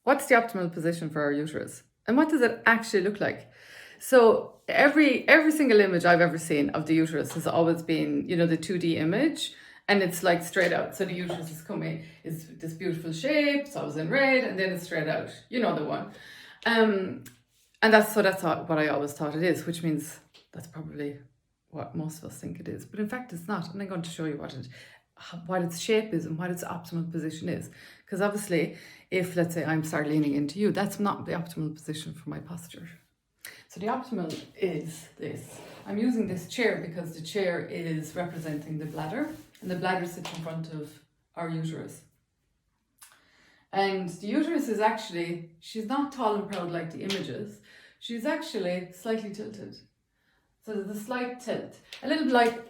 what's the optimal position for our uterus? And what does it actually look like? So every single image I've ever seen of the uterus has always been, the 2D image, and it's like straight out. So the uterus is this beautiful shape, it's always in red, and then it's straight out. You know the one. And that's what I always thought it is, which means that's probably what most of us think it is. But in fact, it's not. And I'm going to show you what its shape is and what its optimal position is. Because obviously, if, let's say, I'm start leaning into you, that's not the optimal position for my posture. So the optimal is this. I'm using this chair because the chair is representing the bladder, and the bladder sits in front of our uterus. And the uterus is actually, she's not tall and proud like the images. She's actually slightly tilted. So there's a slight tilt. A little bit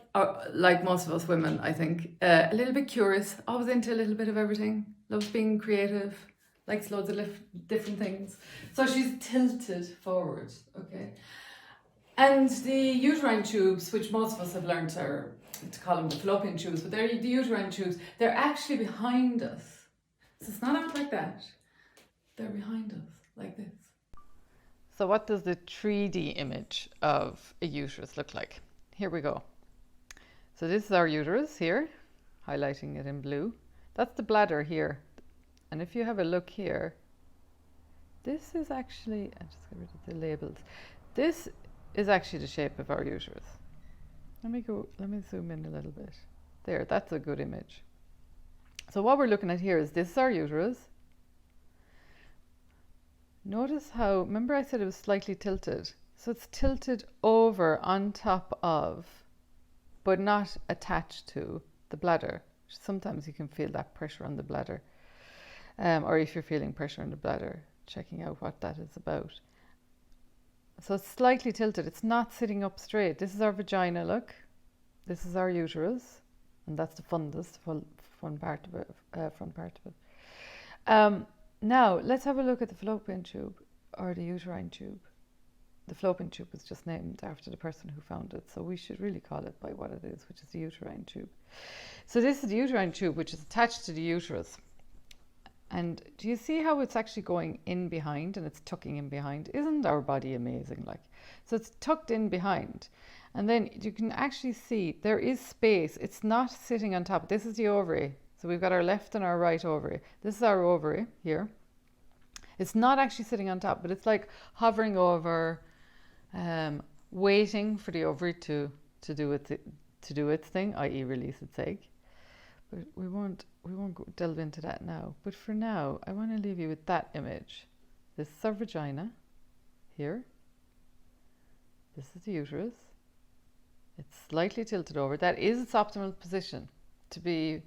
like most of us women, I think. A little bit curious, always into a little bit of everything. Loves being creative, likes loads of different things. So she's tilted forward, okay? And the uterine tubes, which most of us have learned to call them the fallopian tubes, but they're the uterine tubes, they're actually behind us. So it's not out like that. They're behind us, like this. So what does the 3D image of a uterus look like? Here we go. So this is our uterus here, highlighting it in blue. That's the bladder here. And if you have a look here, this is actually, I'll just get rid of the labels. This is actually the shape of our uterus. Let me zoom in a little bit. There, that's a good image. So what we're looking at here is this is our uterus. Notice how, remember I said it was slightly tilted? So it's tilted over on top of, but not attached to the bladder. Sometimes you can feel that pressure on the bladder. Or if you're feeling pressure on the bladder, checking out what that is about. So it's slightly tilted. It's not sitting up straight. This is our vagina, look. This is our uterus. And that's the fundus, the front part of it. Now, let's have a look at the fallopian tube or the uterine tube. The fallopian tube was just named after the person who found it, so we should really call it by what it is, which is the uterine tube. So this is the uterine tube, which is attached to the uterus. And do you see how it's actually going in behind and it's tucking in behind? Isn't our body amazing? So it's tucked in behind. And then you can actually see there is space. It's not sitting on top. This is the ovary. So we've got our left and our right ovary. This is our ovary here. It's not actually sitting on top, but it's like hovering over, waiting for the ovary to do its thing, i.e. release its egg. But we won't delve into that now. But for now, I want to leave you with that image. This is our vagina here. This is the uterus. It's slightly tilted over. That is its optimal position to be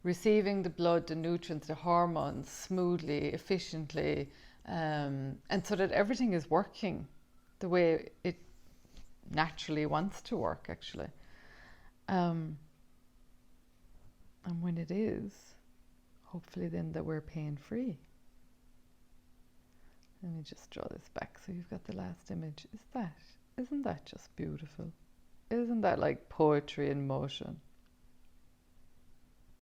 receiving the blood, the nutrients, the hormones smoothly, efficiently, and so that everything is working the way it naturally wants to work, actually. And when it is, hopefully then that we're pain-free. Let me just draw this back so you've got the last image. Isn't that just beautiful? Isn't that like poetry in motion?